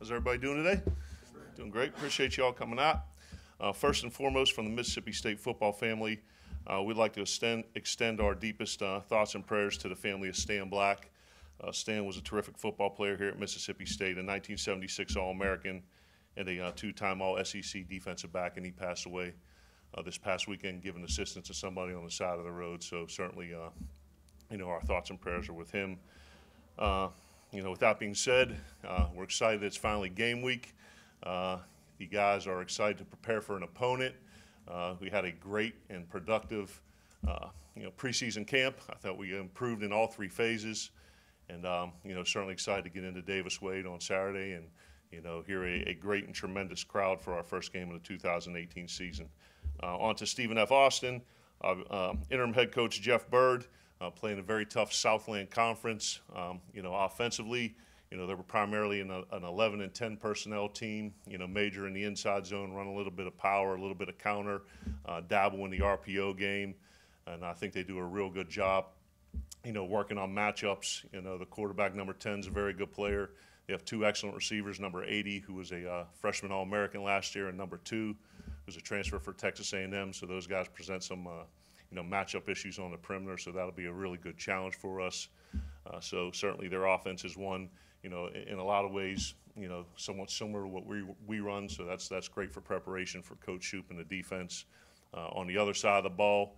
How's everybody doing today? Doing great. Appreciate you all coming out. First and foremost, from the Mississippi State football family, we'd like to extend our deepest thoughts and prayers to the family of Stan Black. Stan was a terrific football player here at Mississippi State, a 1976 All-American and a two-time All-SEC defensive back, and he passed away this past weekend giving assistance to somebody on the side of the road. So certainly, our thoughts and prayers are with him. With that being said, we're excited it's finally game week. You guys are excited to prepare for an opponent. We had a great and productive, preseason camp. I thought we improved in all three phases, and certainly excited to get into Davis Wade on Saturday and hear a great and tremendous crowd for our first game of the 2018 season. On to Stephen F. Austin, interim head coach Jeff Bird, playing a very tough Southland Conference. Offensively, they were primarily an 11 and 10 personnel team, major in the inside zone, run a little bit of power, a little bit of counter, dabble in the RPO game, and I think they do a real good job, working on matchups. The quarterback, number 10, is a very good player. They have two excellent receivers, number 80, who was a freshman All-American last year, and number 2, who's a transfer for Texas A&M. So those guys present some, matchup issues on the perimeter. So that'll be a really good challenge for us. So certainly their offense is one, in a lot of ways, somewhat similar to what we run. So that's great for preparation for Coach Shoup and the defense. On the other side of the ball,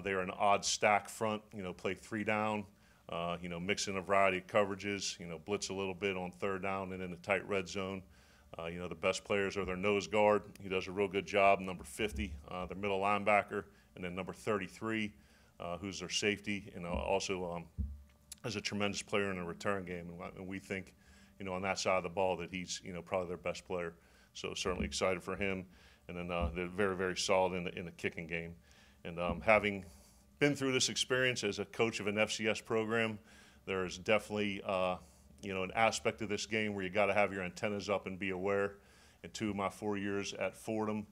they're an odd stack front. Play 3 down. Mix in a variety of coverages, blitz a little bit on 3rd down and in the tight red zone. The best players are their nose guard. He does a real good job, number 50, their middle linebacker, and then number 33, who's their safety, and also is a tremendous player in the return game. And we think, on that side of the ball that he's, probably their best player. So certainly excited for him. And then they're very, very solid in the kicking game. And having been through this experience as a coach of an FCS program, there is definitely an aspect of this game where you got to have your antennas up and be aware. In 2 of my 4 years at Fordham,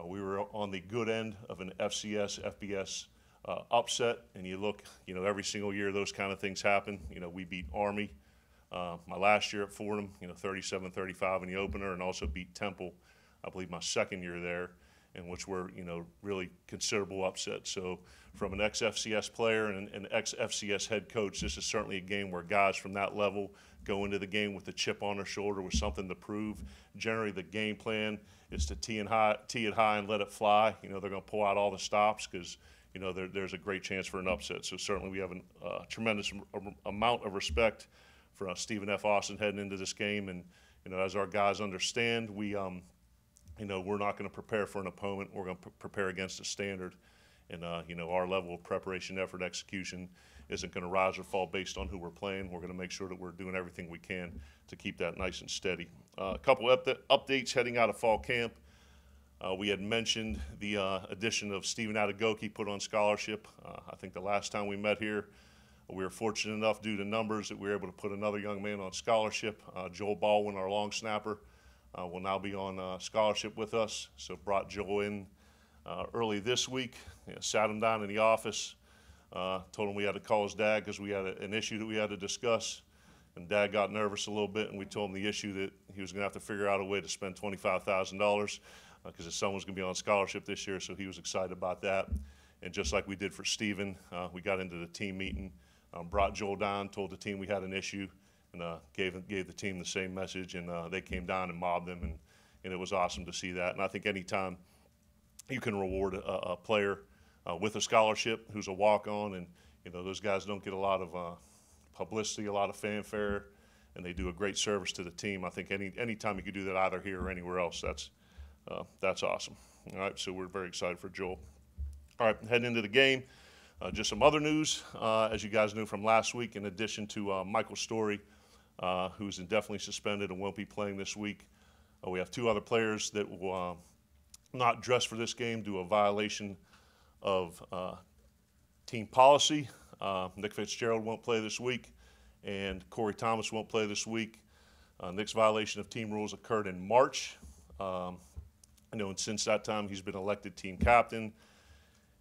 we were on the good end of an FCS, FBS upset, and you look, every single year those kind of things happen. We beat Army my last year at Fordham, 37-35 in the opener, and also beat Temple, I believe my second year there, in which were, really considerable upsets. So from an ex-FCS player and an ex-FCS head coach, this is certainly a game where guys from that level go into the game with a chip on their shoulder with something to prove. Generally, the game plan is to tee it high and let it fly. They're going to pull out all the stops because, there's a great chance for an upset. So certainly we have a tremendous amount of respect for Stephen F. Austin heading into this game. And, as our guys understand, we're not going to prepare for an opponent. We're going to prepare against a standard. And, our level of preparation, effort, execution isn't going to rise or fall based on who we're playing. We're going to make sure that we're doing everything we can to keep that nice and steady. A couple updates heading out of fall camp. We had mentioned the addition of Stephen Adegoke, put on scholarship. I think the last time we met here, we were fortunate enough due to numbers that we were able to put another young man on scholarship. Joel Baldwin, our long snapper, will now be on scholarship with us. So brought Joel in early this week, sat him down in the office, told him we had to call his dad because we had an issue that we had to discuss. And Dad got nervous a little bit, and we told him the issue that he was going to have to figure out a way to spend $25,000 because his son was going to be on scholarship this year, so he was excited about that. And just like we did for Stephen, we got into the team meeting, brought Joel down, told the team we had an issue, and gave the team the same message, and they came down and mobbed them, and it was awesome to see that. And I think anytime you can reward a player with a scholarship who's a walk-on, and those guys don't get a lot of publicity, a lot of fanfare, and they do a great service to the team. I think anytime you can do that either here or anywhere else, that's awesome. All right, so we're very excited for Joel. All right, heading into the game, just some other news. As you guys knew from last week, in addition to Michael Story, who's indefinitely suspended and won't be playing this week, we have 2 other players that will not dress for this game due to a violation of team policy. Nick Fitzgerald won't play this week, and Corey Thomas won't play this week. Nick's violation of team rules occurred in March. And since that time, he's been elected team captain.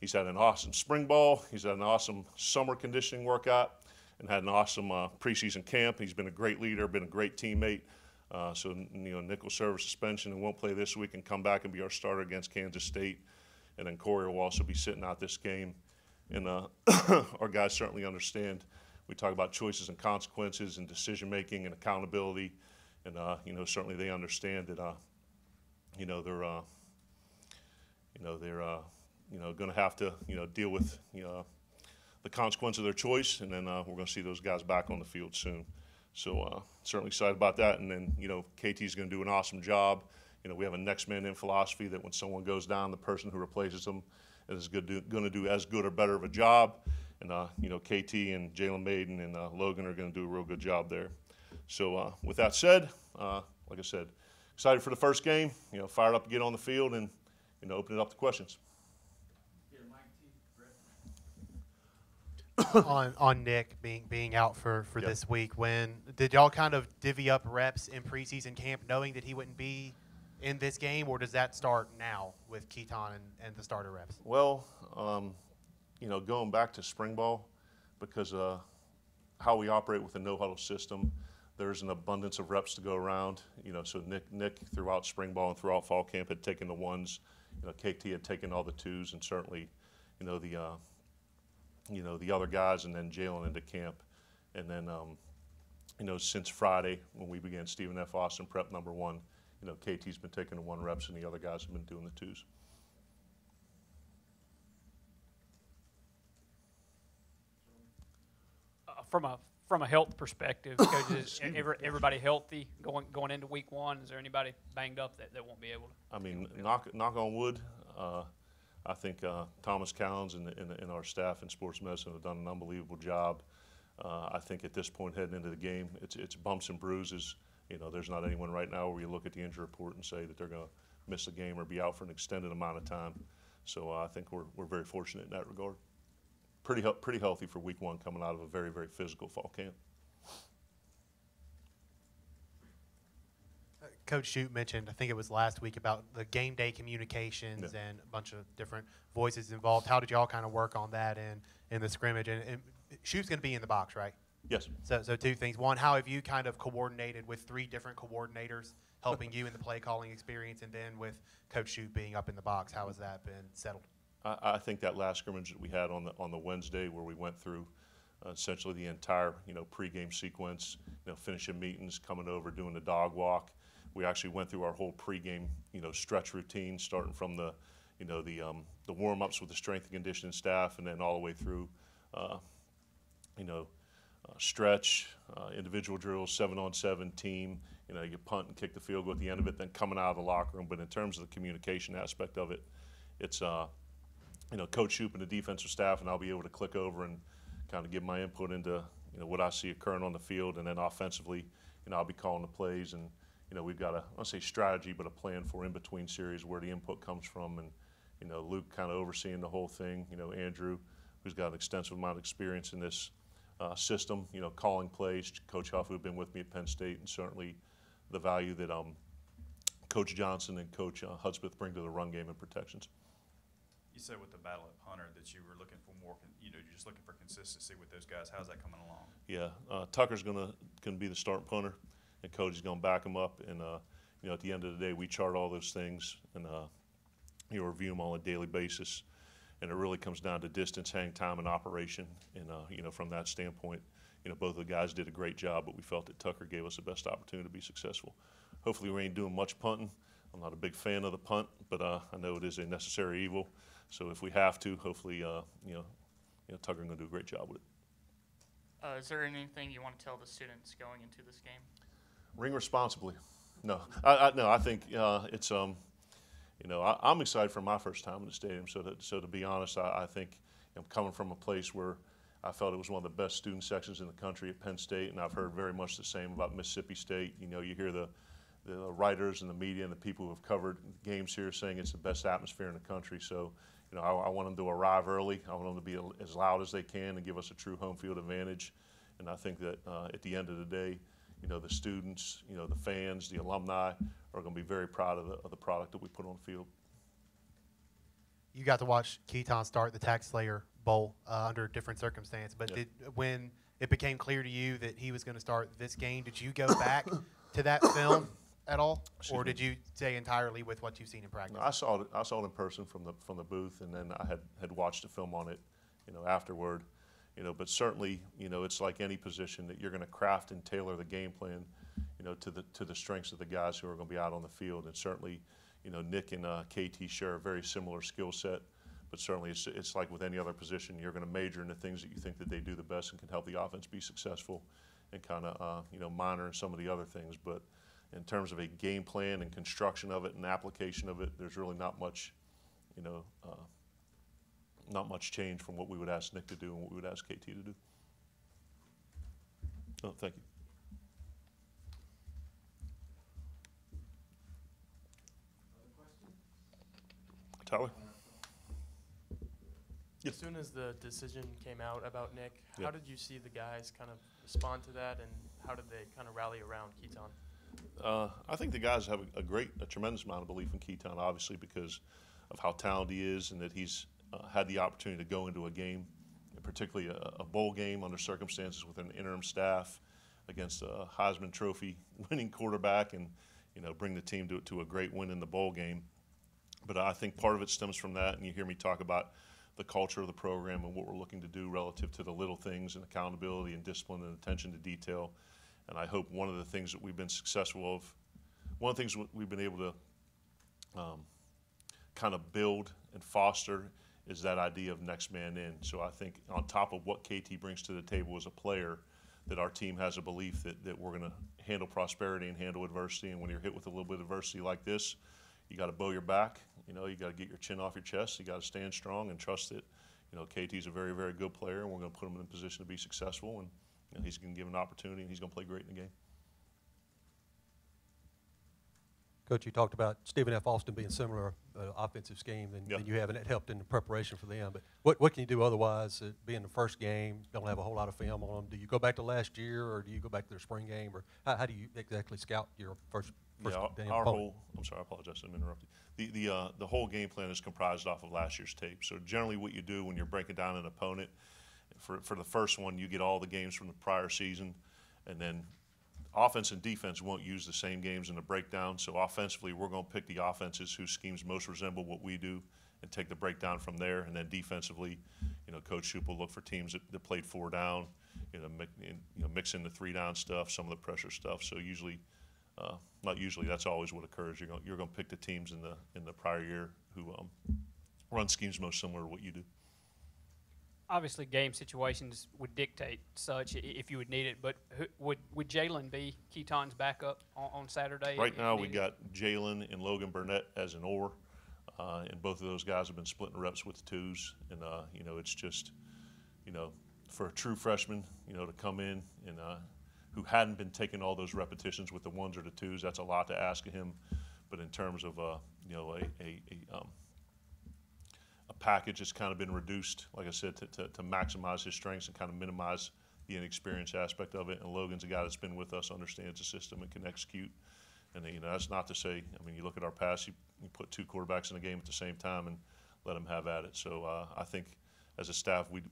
He's had an awesome spring ball. He's had an awesome summer conditioning workout and had an awesome preseason camp. He's been a great leader, been a great teammate. So nickel serve suspension and won't play this week and come back and be our starter against Kansas State. And then Corey will also be sitting out this game. And our guys certainly understand. We talk about choices and consequences and decision making and accountability, and certainly they understand that they're going to have to deal with the consequence of their choice, and then we're going to see those guys back on the field soon. So certainly excited about that. And then KT's going to do an awesome job. We have a next man in philosophy that when someone goes down, the person who replaces them is going to do as good or better of a job. And KT and Jalen Maiden and Logan are going to do a real good job there. So with that said, like I said, excited for the first game. Fired up to get on the field and open it up to questions. on Nick being out for Yep. this week, when did y'all kind of divvy up reps in preseason camp knowing that he wouldn't be in this game, or does that start now with Keaton and the starter reps? Well, going back to spring ball, because how we operate with a no-huddle system, there's an abundance of reps to go around. So Nick throughout spring ball and throughout fall camp had taken the ones. KT had taken all the twos, and certainly, the other guys, and then Jalen into camp. And then, since Friday when we began Stephen F. Austin prep number 1, KT's been taking the 1 reps, and the other guys have been doing the twos. From a health perspective, coaches, everybody healthy going into week 1? Is there anybody banged up that won't be able to? I mean, knock on wood. I think Thomas Cowens and our staff in sports medicine have done an unbelievable job. I think at this point heading into the game, it's bumps and bruises. There's not anyone right now where you look at the injury report and say that they're going to miss a game or be out for an extended amount of time. So I think we're very fortunate in that regard. Pretty healthy for week 1 coming out of a very, very physical fall camp. Coach Shute mentioned, I think it was last week, about the game day communications and a bunch of different voices involved. How did y'all kind of work on that in the scrimmage? And Shute's going to be in the box, right? Yes. So 2 things. One, how have you kind of coordinated with 3 different coordinators helping you in the play calling experience, and then with Coach Shute being up in the box, how has that been settled? I think that last scrimmage that we had on the Wednesday, where we went through essentially the entire pregame sequence, finishing meetings, coming over, doing the dog walk. We actually went through our whole pregame stretch routine, starting from the warm-ups with the strength and conditioning staff, and then all the way through stretch, individual drills, 7-on-7 team. You punt and kick the field goal at the end of it, then coming out of the locker room. But in terms of the communication aspect of it, it's Coach Shoup and the defensive staff, and I'll be able to click over and kind of give my input into what I see occurring on the field, and then offensively, I'll be calling the plays, and we've got I don't say strategy, but a plan for in between series where the input comes from, and Luke kind of overseeing the whole thing. Andrew, who's got an extensive amount of experience in this system, calling plays. Coach Huff, who've been with me at Penn State, and certainly the value that Coach Johnson and Coach Hudspeth bring to the run game and protections. You said with the battle at punter that you were looking for more, you're just looking for consistency with those guys. How's that coming along? Yeah, Tucker's gonna be the starting punter, and Coach is gonna back him up. And at the end of the day, we chart all those things and review them on a daily basis. And it really comes down to distance, hang time, and operation. And from that standpoint, both of the guys did a great job, but we felt that Tucker gave us the best opportunity to be successful. Hopefully, we ain't doing much punting. I'm not a big fan of the punt, but I know it is a necessary evil. So if we have to, hopefully, Tucker's going to do a great job with it. Is there anything you want to tell the students going into this game? Ring responsibly. No, I think it's I'm excited for my first time in the stadium. So to be honest, I think I'm coming from a place where I felt it was one of the best student sections in the country at Penn State, and I've heard very much the same about Mississippi State. You hear the writers and the media and the people who have covered games here saying it's the best atmosphere in the country. So, I want them to arrive early. I want them to be as loud as they can and give us a true home field advantage. And I think that at the end of the day, the students, the fans, the alumni are going to be very proud of the product that we put on the field. You got to watch Keaton start the Tax Slayer Bowl under different circumstances, but Yep. when it became clear to you that he was going to start this game, did you go back to that film at all, or did you stay entirely with what you've seen in practice? No, I saw it in person from the booth, and then I had watched the film on it, afterward. But certainly, it's like any position that you're going to craft and tailor the game plan, to the strengths of the guys who are going to be out on the field. And certainly, Nick and KT share a very similar skill set. But certainly, it's like with any other position, you're going to major in the things that you think that they do the best and can help the offense be successful, and kind of minor in some of the other things. But in terms of a game plan and construction of it and application of it, there's really not much, not much change from what we would ask Nick to do and what we would ask KT to do. Oh, thank you. Tyler? As soon as the decision came out about Nick, Yeah. how did you see the guys kind of respond to that, and how did they kind of rally around Keaton? I think the guys have a tremendous amount of belief in Keaton, obviously, because of how talented he is and that he's had the opportunity to go into a game, particularly a bowl game under circumstances with an interim staff against a Heisman Trophy winning quarterback, and bring the team to a great win in the bowl game. But I think part of it stems from that, and you hear me talk about the culture of the program and what we're looking to do relative to the little things and accountability and discipline and attention to detail. And I hope one of the things that we've been successful of, one of the things we've been able to kind of build and foster is that idea of next man in. So I think on top of what KT brings to the table as a player, that our team has a belief that we're going to handle prosperity and handle adversity. And when you're hit with a little bit of adversity like this, you got to bow your back. You got to get your chin off your chest. You got to stand strong and trust that, KT's a very, very good player, and we're going to put him in a position to be successful. And he's going to give an opportunity, and he's going to play great in the game. Coach, you talked about Stephen F. Austin being similar offensive scheme than Yep. you have, and it helped in the preparation for them. But what can you do otherwise? Being the first game, don't have a whole lot of film on them. Do you go back to last year, or do you go back to their spring game, or how do you exactly scout your first game Our opponent? whole, I'm sorry, I apologize, I'm interrupting. The whole game plan is comprised off of last year's tape. So generally what you do when you're breaking down an opponent, for the first one, you get all the games from the prior season, and then offense and defense won't use the same games in the breakdown. So offensively, we're going to pick the offenses whose schemes most resemble what we do and take the breakdown from there. And then defensively, Coach Shoup will look for teams that played 4 down, mix in the 3 down stuff, some of the pressure stuff. So usually, not usually, that's always what occurs. You're going to pick the teams in the prior year who run schemes most similar to what you do. Obviously, game situations would dictate such if you would need it, but would Jalen be Keaton's backup on Saturday? Right now, we needed? got Jalen and Logan Burnett as an or, and both of those guys have been splitting reps with the twos. And it's just, for a true freshman, to come in and who hadn't been taking all those repetitions with the ones or the twos, that's a lot to ask of him. But in terms of a package that's kind of been reduced, like I said, to maximize his strengths and kind of minimize the inexperience aspect of it. And Logan's a guy that's been with us, understands the system, and can execute. And that's not to say, you look at our past, you put 2 quarterbacks in the game at the same time and let them have at it. So I think as a staff, we've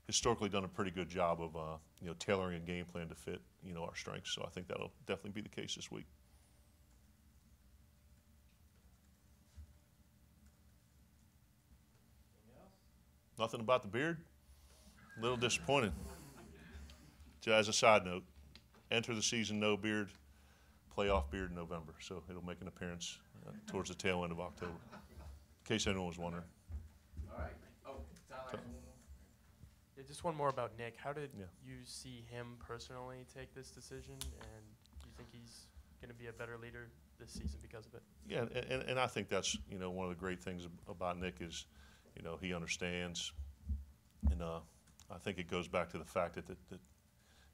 historically done a pretty good job of tailoring a game plan to fit our strengths. So I think that'll definitely be the case this week. Nothing about the beard? A little disappointed. As a side note, enter the season no beard, playoff beard in November. So it'll make an appearance towards the tail end of October, in case anyone was wondering. All right. Oh, Tyler has one more. Yeah, just one more about Nick. How did Yeah. you see him personally take this decision, and do you think he's going to be a better leader this season because of it? Yeah, and I think that's, one of the great things about Nick is, he understands. And I think it goes back to the fact that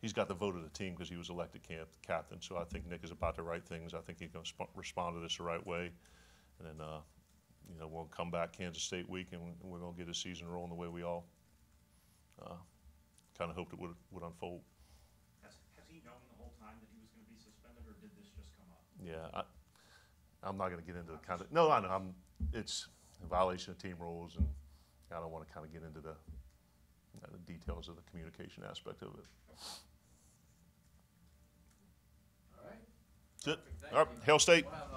he's got the vote of the team because he was elected captain. So I think Nick is about the right things. I think he's going to respond to this the right way. And then, we'll come back Kansas State week, and we're going to get his season rolling the way we all kind of hoped it would unfold. Has he known the whole time that he was going to be suspended, or did this just come up? Yeah, I'm not going to get into the kind of, no, I know, it's a violation of team rules, and I don't want to kind of get into the the details of the communication aspect of it. All right. That's it. All right, Hail State. We'll have